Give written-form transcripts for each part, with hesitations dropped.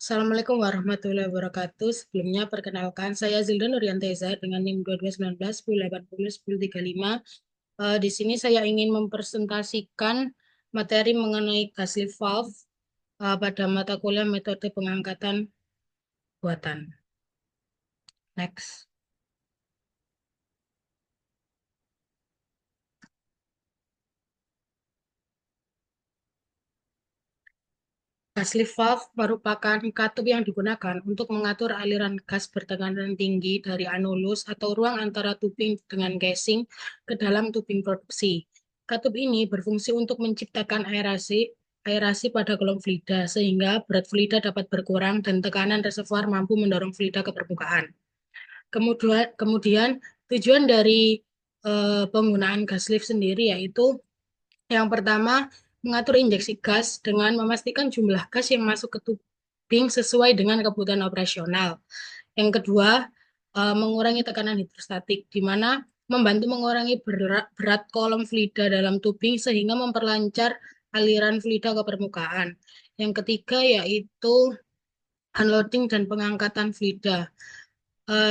Assalamualaikum warahmatullahi wabarakatuh. Sebelumnya, perkenalkan, saya Zilda Nuriyanteza dengan NIM 2219 1080 1035. Di sini saya ingin mempresentasikan materi mengenai gas lift valve pada mata kuliah metode pengangkatan buatan. Next. Gas lift valve merupakan katup yang digunakan untuk mengatur aliran gas bertekanan tinggi dari anulus atau ruang antara tubing dengan casing ke dalam tubing produksi. Katup ini berfungsi untuk menciptakan aerasi pada kolom fluida sehingga berat fluida dapat berkurang dan tekanan reservoir mampu mendorong fluida ke permukaan. Kemudian tujuan dari penggunaan gas lift sendiri yaitu yang pertama, mengatur injeksi gas dengan memastikan jumlah gas yang masuk ke tubing sesuai dengan kebutuhan operasional. Yang kedua, mengurangi tekanan hidrostatik, di mana membantu mengurangi berat kolom fluida dalam tubing sehingga memperlancar aliran fluida ke permukaan. Yang ketiga yaitu unloading dan pengangkatan fluida.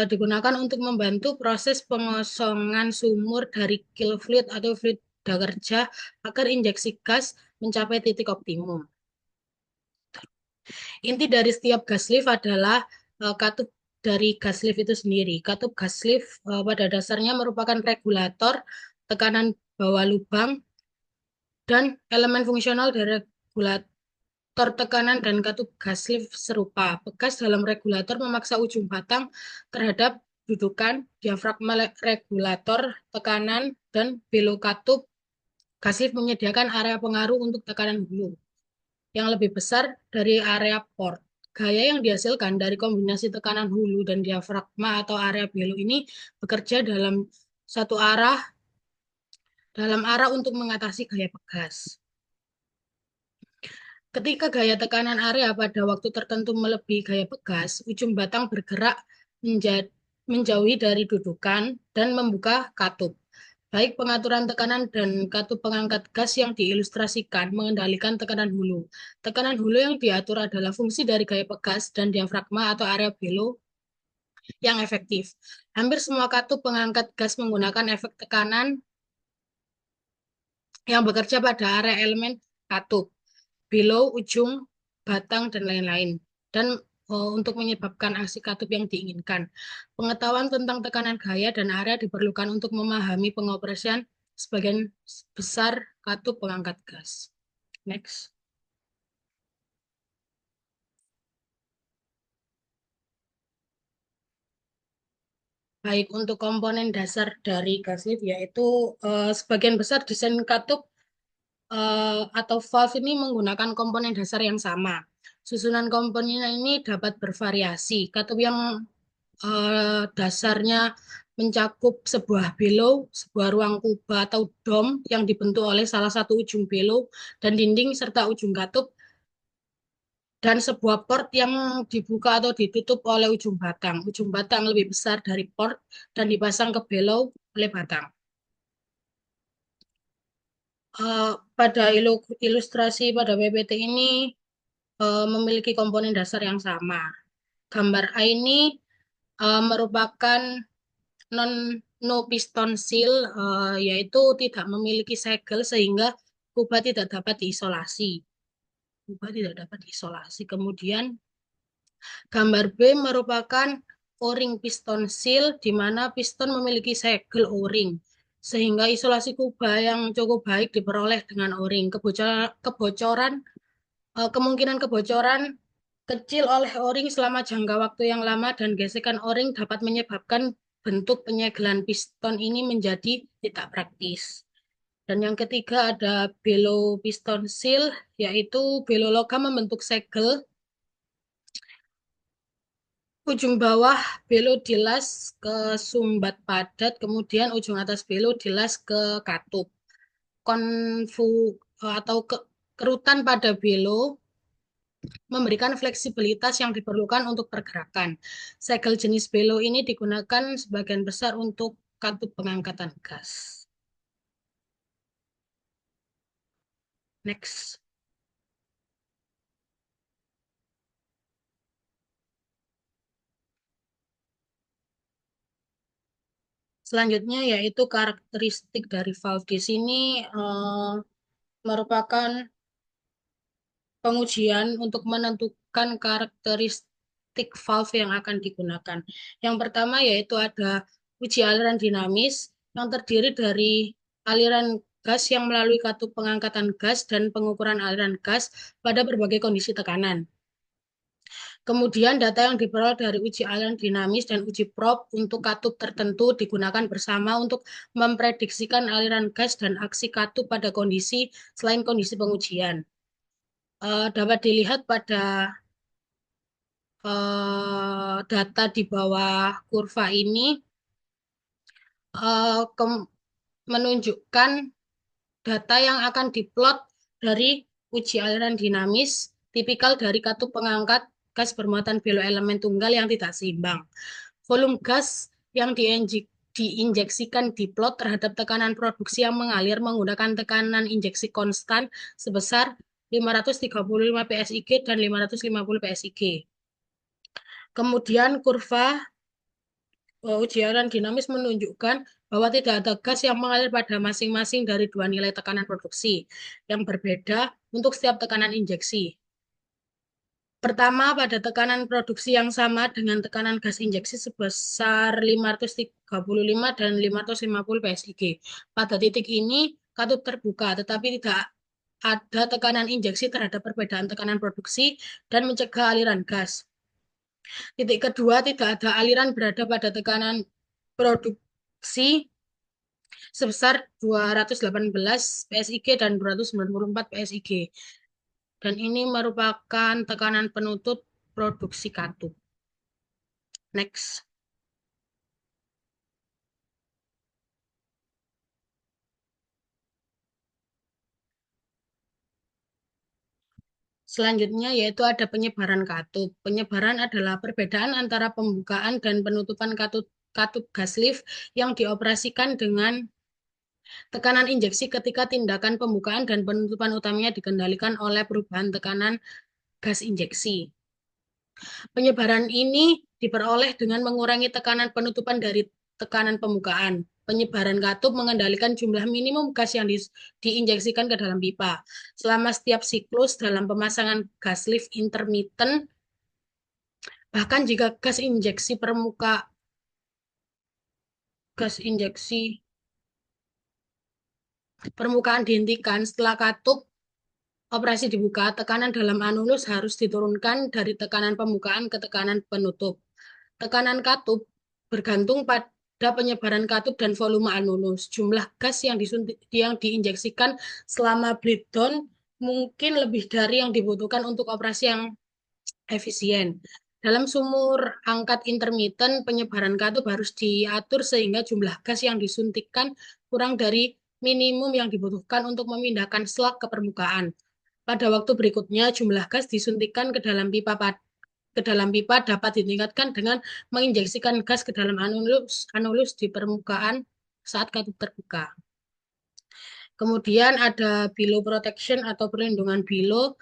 Digunakan untuk membantu proses pengosongan sumur dari kill fluid atau fluid kerja agar injeksi gas mencapai titik optimum. Inti dari setiap gas lift adalah katup dari gas lift itu sendiri. Katup gas lift pada dasarnya merupakan regulator tekanan bawah lubang dan elemen fungsional dari regulator tekanan dan katup gas lift serupa. Pegas dalam regulator memaksa ujung batang terhadap dudukan diafragma regulator tekanan dan belok katup gas lift menyediakan area pengaruh untuk tekanan hulu yang lebih besar dari area port. Gaya yang dihasilkan dari kombinasi tekanan hulu dan diafragma atau area belok ini bekerja satu arah dalam arah untuk mengatasi gaya pegas. Ketika gaya tekanan area pada waktu tertentu melebihi gaya pegas, ujung batang bergerak menjauhi dari dudukan dan membuka katup. Baik pengaturan tekanan dan katup pengangkat gas yang diilustrasikan mengendalikan tekanan hulu. Tekanan hulu yang diatur adalah fungsi dari gaya pegas dan diafragma atau area belo yang efektif. Hampir semua katup pengangkat gas menggunakan efek tekanan yang bekerja pada area elemen katup, below, ujung, batang, dan lain-lain. Dan untuk menyebabkan aksi katup yang diinginkan. Pengetahuan tentang tekanan gaya dan area diperlukan untuk memahami pengoperasian sebagian besar katup pengangkat gas. Next. Baik, untuk komponen dasar dari gas lift yaitu sebagian besar desain katup atau valve ini menggunakan komponen dasar yang sama. Susunan komponennya ini dapat bervariasi. Katup yang dasarnya mencakup sebuah below, sebuah ruang kuba atau dom yang dibentuk oleh salah satu ujung below dan dinding serta ujung katup dan sebuah port yang dibuka atau ditutup oleh ujung batang. Ujung batang lebih besar dari port dan dipasang ke below oleh batang. Pada ilustrasi pada PPT ini memiliki komponen dasar yang sama. Gambar A ini merupakan non no piston seal, yaitu tidak memiliki segel sehingga kubah tidak dapat diisolasi. Kubah tidak dapat diisolasi. Kemudian gambar B merupakan O-ring piston seal di mana piston memiliki segel O-ring sehingga isolasi kubah yang cukup baik diperoleh dengan O-ring. Kemungkinan kebocoran kecil oleh O-ring selama jangka waktu yang lama dan gesekan O-ring dapat menyebabkan bentuk penyegelan piston ini menjadi tidak praktis. Dan yang ketiga ada bellow piston seal, yaitu bellow logam membentuk segel. Ujung bawah bellow dilas ke sumbat padat, kemudian ujung atas bellow dilas ke katup. Konfu atau kerutan pada bellow memberikan fleksibilitas yang diperlukan untuk pergerakan. Segel jenis bellow ini digunakan sebagian besar untuk katup pengangkatan gas. Next. Selanjutnya yaitu karakteristik dari valve di sini merupakan pengujian untuk menentukan karakteristik valve yang akan digunakan. Yang pertama yaitu ada uji aliran dinamis yang terdiri dari aliran gas yang melalui katup pengangkatan gas dan pengukuran aliran gas pada berbagai kondisi tekanan. Kemudian data yang diperoleh dari uji aliran dinamis dan uji probe untuk katup tertentu digunakan bersama untuk memprediksikan aliran gas dan aksi katup pada kondisi selain kondisi pengujian. Dapat dilihat pada data di bawah kurva ini eh, menunjukkan data yang akan diplot dari uji aliran dinamis tipikal dari katup pengangkat gas bermuatan elemen tunggal yang tidak seimbang. Volume gas yang diinjeksikan diplot terhadap tekanan produksi yang mengalir menggunakan tekanan injeksi konstan sebesar 535 PSIG dan 550 PSIG. Kemudian kurva uji aliran dinamis menunjukkan bahwa tidak ada gas yang mengalir pada masing-masing dari dua nilai tekanan produksi yang berbeda untuk setiap tekanan injeksi. Pertama, pada tekanan produksi yang sama dengan tekanan gas injeksi sebesar 535 dan 550 PSIG. Pada titik ini, katup terbuka, tetapi tidak ada tekanan injeksi terhadap perbedaan tekanan produksi dan mencegah aliran gas. Titik kedua, tidak ada aliran berada pada tekanan produksi sebesar 218 PSIG dan 294 PSIG. Dan ini merupakan tekanan penutup produksi katup. Next. Selanjutnya yaitu ada penyebaran katup. Penyebaran adalah perbedaan antara pembukaan dan penutupan katup katup gas lift yang dioperasikan dengan tekanan injeksi ketika tindakan pembukaan dan penutupan utamanya dikendalikan oleh perubahan tekanan gas injeksi. Penyebaran ini diperoleh dengan mengurangi tekanan penutupan dari tekanan pembukaan. Penyebaran katup mengendalikan jumlah minimum gas yang diinjeksikan ke dalam pipa. Selama setiap siklus dalam pemasangan gas lift intermittent, bahkan jika gas injeksi permukaan dihentikan setelah katup operasi dibuka, tekanan dalam anulus harus diturunkan dari tekanan pembukaan ke tekanan penutup. Tekanan katup bergantung pada penyebaran katup dan volume anulus. Jumlah gas yang diinjeksikan selama bleed down mungkin lebih dari yang dibutuhkan untuk operasi yang efisien. Dalam sumur angkat intermittent, penyebaran katup harus diatur sehingga jumlah gas yang disuntikkan kurang dari minimum yang dibutuhkan untuk memindahkan slug ke permukaan. Pada waktu berikutnya, jumlah gas disuntikkan ke dalam pipa dapat ditingkatkan dengan menginjeksikan gas ke dalam anulus di permukaan saat katup terbuka. Kemudian ada below protection atau perlindungan below,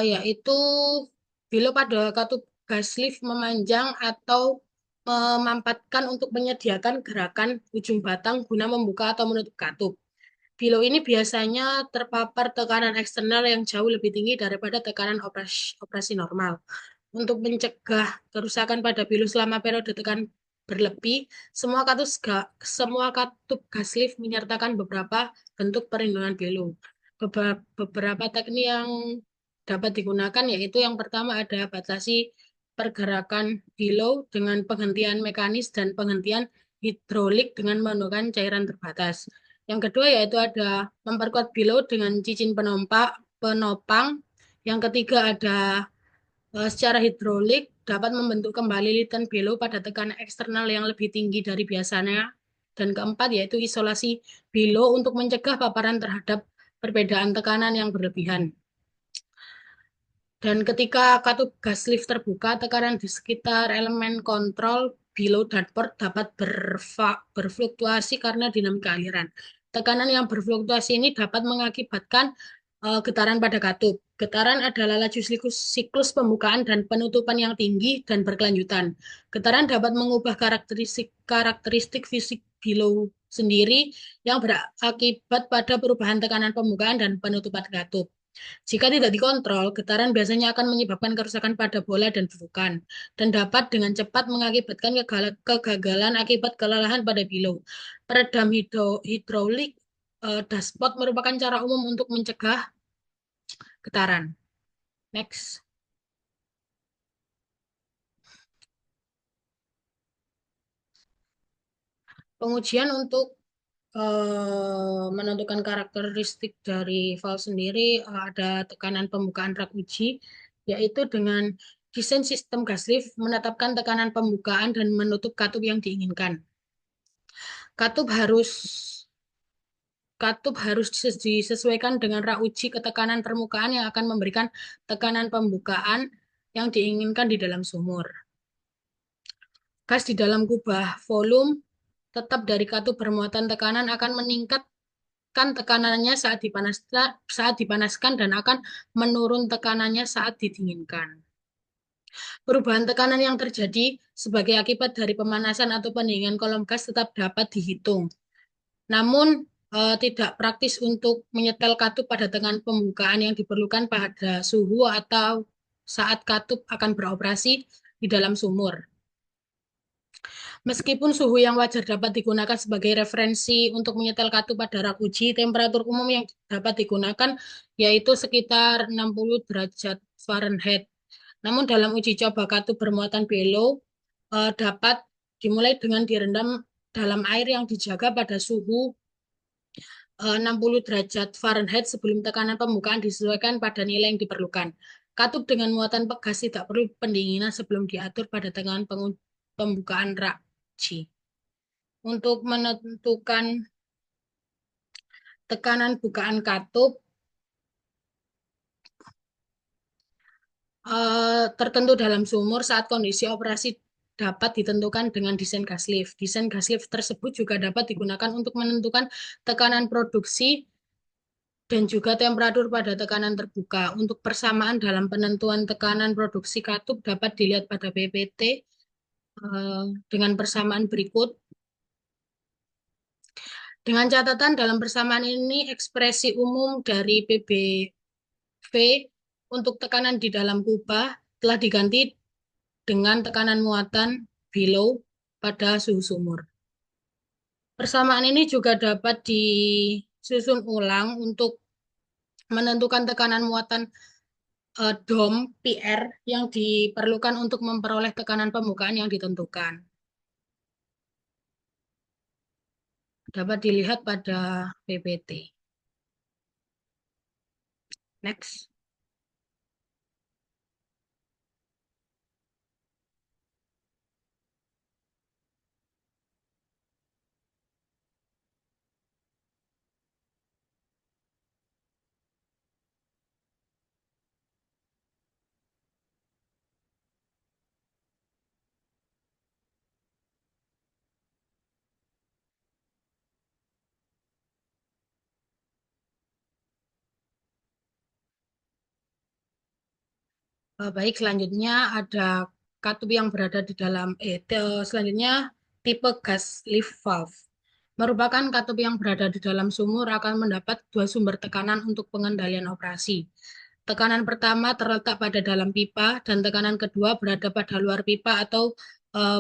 yaitu below pada katup gas lift memanjang atau memampatkan untuk menyediakan gerakan ujung batang guna membuka atau menutup katup. Below ini biasanya terpapar tekanan eksternal yang jauh lebih tinggi daripada tekanan operasi normal. Untuk mencegah kerusakan pada bilu selama periode tekan berlebih, semua katup gas lift menyertakan beberapa bentuk perlindungan bilu. Beberapa teknik yang dapat digunakan yaitu yang pertama ada batasi pergerakan bilu dengan penghentian mekanis dan penghentian hidrolik dengan menggunakan cairan terbatas. Yang kedua yaitu ada memperkuat bilu dengan cincin penopang. Yang ketiga ada secara hidrolik dapat membentuk kembali litten below pada tekanan eksternal yang lebih tinggi dari biasanya. Dan keempat yaitu isolasi below untuk mencegah paparan terhadap perbedaan tekanan yang berlebihan. Dan ketika katup gas lift terbuka, tekanan di sekitar elemen kontrol below dan port dapat berfluktuasi karena dinamika aliran. Tekanan yang berfluktuasi ini dapat mengakibatkan getaran pada katup. Getaran adalah laju siklus pembukaan dan penutupan yang tinggi dan berkelanjutan. Getaran dapat mengubah karakteristik fisik below sendiri yang berakibat pada perubahan tekanan pembukaan dan penutupan katup. Jika tidak dikontrol, getaran biasanya akan menyebabkan kerusakan pada bola dan dudukan, dan dapat dengan cepat mengakibatkan kegagalan akibat kelelahan pada below. Peredam hidrolik dashboard merupakan cara umum untuk mencegah getaran. Next. Pengujian untuk menentukan karakteristik dari valve sendiri ada tekanan pembukaan rak uji, yaitu dengan desain sistem gas lift menetapkan tekanan pembukaan dan menutup katup yang diinginkan. Katup harus Katup harus disesuaikan dengan rak uji ketekanan permukaan yang akan memberikan tekanan pembukaan yang diinginkan di dalam sumur. Gas di dalam kubah volume tetap dari katup bermuatan tekanan akan meningkatkan tekanannya saat dipanaskan dan akan menurun tekanannya saat didinginkan. Perubahan tekanan yang terjadi sebagai akibat dari pemanasan atau pendinginan kolom gas tetap dapat dihitung. Namun, tidak praktis untuk menyetel katup pada tekanan pembukaan yang diperlukan pada suhu atau saat katup akan beroperasi di dalam sumur. Meskipun suhu yang wajar dapat digunakan sebagai referensi untuk menyetel katup pada rak uji, temperatur umum yang dapat digunakan yaitu sekitar 60 derajat Fahrenheit. Namun dalam uji coba katup bermuatan below dapat dimulai dengan direndam dalam air yang dijaga pada suhu 60 derajat Fahrenheit sebelum tekanan pembukaan disesuaikan pada nilai yang diperlukan. Katup dengan muatan pegas tidak perlu pendinginan sebelum diatur pada tekanan pembukaan rak uji. Untuk menentukan tekanan bukaan katup tertentu dalam sumur saat kondisi operasi dapat ditentukan dengan desain gas lift. Desain gas lift tersebut juga dapat digunakan untuk menentukan tekanan produksi dan juga temperatur pada tekanan terbuka. Untuk persamaan dalam penentuan tekanan produksi katup dapat dilihat pada PPT dengan persamaan berikut. Dengan catatan dalam persamaan ini ekspresi umum dari PBV untuk tekanan di dalam kubah telah diganti dengan tekanan muatan below pada suhu sumur. Persamaan ini juga dapat disusun ulang untuk menentukan tekanan muatan DOM PR yang diperlukan untuk memperoleh tekanan pembukaan yang ditentukan. Dapat dilihat pada PPT. Next. Baik, selanjutnya ada katup yang berada di dalam selanjutnya tipe gas lift valve. Merupakan katup yang berada di dalam sumur akan mendapat dua sumber tekanan untuk pengendalian operasi. Tekanan pertama terletak pada dalam pipa dan tekanan kedua berada pada luar pipa atau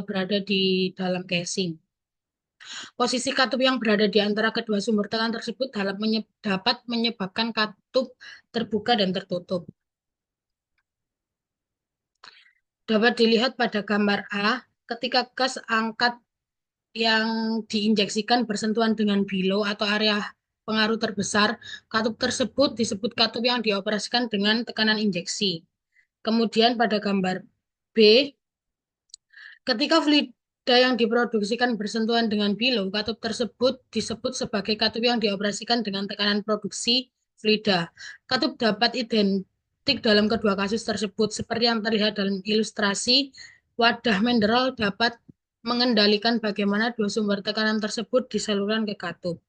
berada di dalam casing. Posisi katup yang berada di antara kedua sumber tekanan tersebut dapat menyebabkan katup terbuka dan tertutup. Dapat dilihat pada gambar A, ketika gas angkat yang diinjeksikan bersentuhan dengan below atau area pengaruh terbesar, katup tersebut disebut katup yang dioperasikan dengan tekanan injeksi. Kemudian pada gambar B, ketika fluida yang diproduksikan bersentuhan dengan below, katup tersebut disebut sebagai katup yang dioperasikan dengan tekanan produksi fluida. Katup dapat identik dalam kedua kasus tersebut, seperti yang terlihat dalam ilustrasi. Wadah mineral dapat mengendalikan bagaimana dua sumber tekanan tersebut disalurkan ke katup.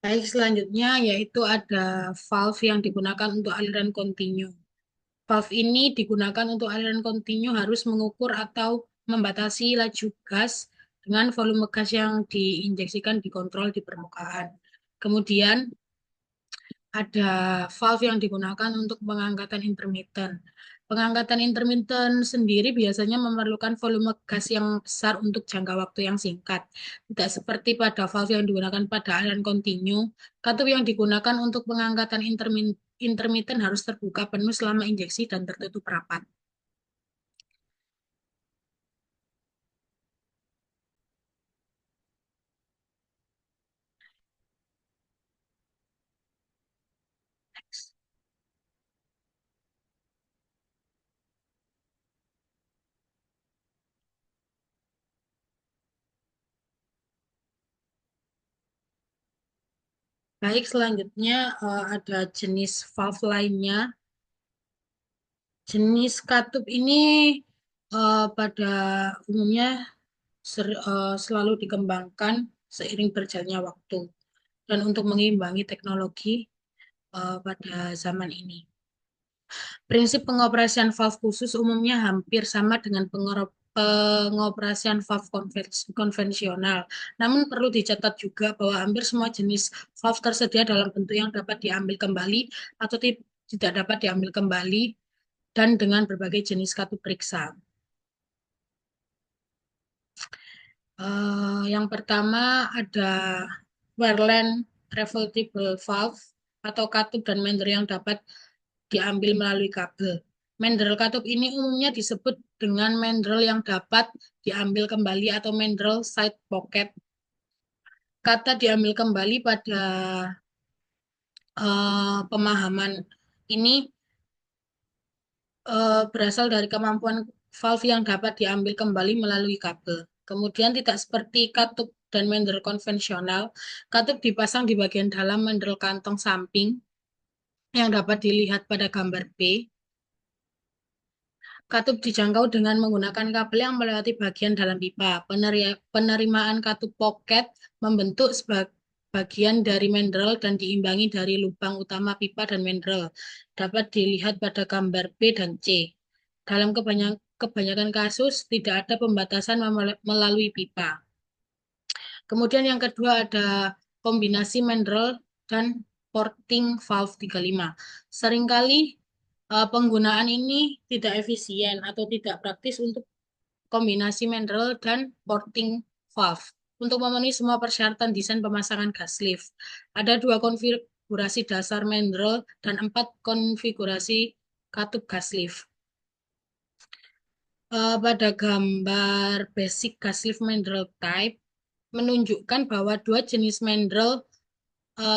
Baik, selanjutnya yaitu ada valve yang digunakan untuk aliran kontinu. Valve ini digunakan untuk aliran kontinu harus mengukur atau membatasi laju gas dengan volume gas yang diinjeksikan dikontrol di permukaan. Kemudian ada valve yang digunakan untuk pengangkatan intermittent. Pengangkatan intermittent sendiri biasanya memerlukan volume gas yang besar untuk jangka waktu yang singkat. Tidak seperti pada valve yang digunakan pada aliran kontinu, katup yang digunakan untuk pengangkatan intermittent harus terbuka penuh selama injeksi dan tertutup rapat. Baik, selanjutnya ada jenis valve lainnya. Jenis katup ini pada umumnya selalu dikembangkan seiring berjalannya waktu dan untuk mengimbangi teknologi pada zaman ini. Prinsip pengoperasian valve khusus umumnya hampir sama dengan pengoperasian valve konvensional. Namun perlu dicatat juga bahwa hampir semua jenis valve tersedia dalam bentuk yang dapat diambil kembali atau tidak dapat diambil kembali dan dengan berbagai jenis katup periksa. Yang pertama ada Warland Revoltable Valve atau katup dan mender yang dapat diambil melalui kabel. Mendrel katup ini umumnya disebut dengan mendrel yang dapat diambil kembali atau mendrel side pocket. Kata diambil kembali pada pemahaman ini berasal dari kemampuan valve yang dapat diambil kembali melalui kabel. Kemudian tidak seperti katup dan mendel konvensional, katup dipasang di bagian dalam mendel kantong samping yang dapat dilihat pada gambar B. Katup dijangkau dengan menggunakan kabel yang melewati bagian dalam pipa. Penerimaan katup pocket membentuk bagian dari mandrel dan diimbangi dari lubang utama pipa dan mandrel. Dapat dilihat pada gambar B dan C. Dalam kebanyakan kasus, tidak ada pembatasan melalui pipa. Kemudian yang kedua ada kombinasi mandrel dan porting valve 35. Seringkali penggunaan ini tidak efisien atau tidak praktis untuk kombinasi mandrel dan porting valve. Untuk memenuhi semua persyaratan desain pemasangan gas lift, ada dua konfigurasi dasar mandrel dan 4 konfigurasi katup gas lift. Pada gambar basic gas lift mandrel type menunjukkan bahwa dua jenis mandrel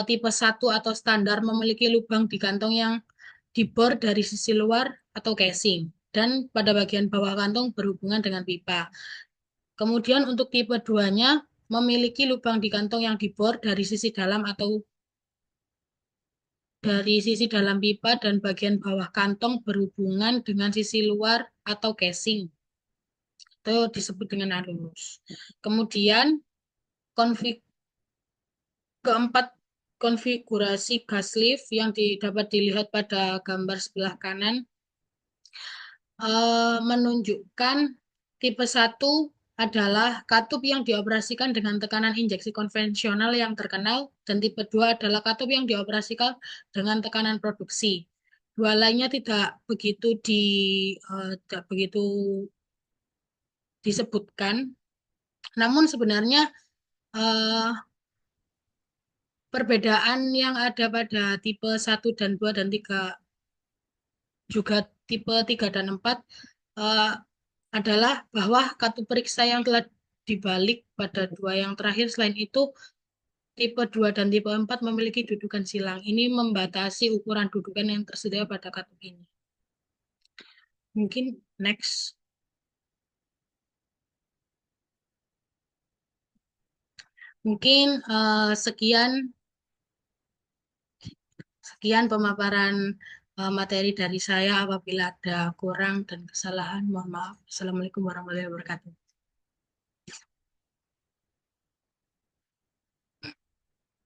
tipe 1 atau standar memiliki lubang di kantong yang dibor dari sisi luar atau casing dan pada bagian bawah kantong berhubungan dengan pipa. Kemudian untuk tipe 2-nya memiliki lubang di kantong yang dibor dari sisi dalam atau dari sisi dalam pipa dan bagian bawah kantong berhubungan dengan sisi luar atau casing. Itu disebut dengan alulus. Kemudian konfig keempat konfigurasi gas lift yang dapat dilihat pada gambar sebelah kanan menunjukkan tipe 1 adalah katup yang dioperasikan dengan tekanan injeksi konvensional yang terkenal dan tipe 2 adalah katup yang dioperasikan dengan tekanan produksi. Dua lainnya tidak begitu disebutkan. Namun sebenarnya eh, perbedaan yang ada pada tipe 1 dan 2 dan 3 juga tipe 3 dan 4 eh, adalah bahwa kartu periksa yang telah dibalik pada dua yang terakhir. Selain itu, tipe 2 dan tipe 4 memiliki dudukan silang. Ini membatasi ukuran dudukan yang tersedia pada kartu ini. Mungkin next. Mungkin sekian pemaparan materi dari saya. Apabila ada kurang dan kesalahan, mohon maaf. Assalamualaikum warahmatullahi wabarakatuh.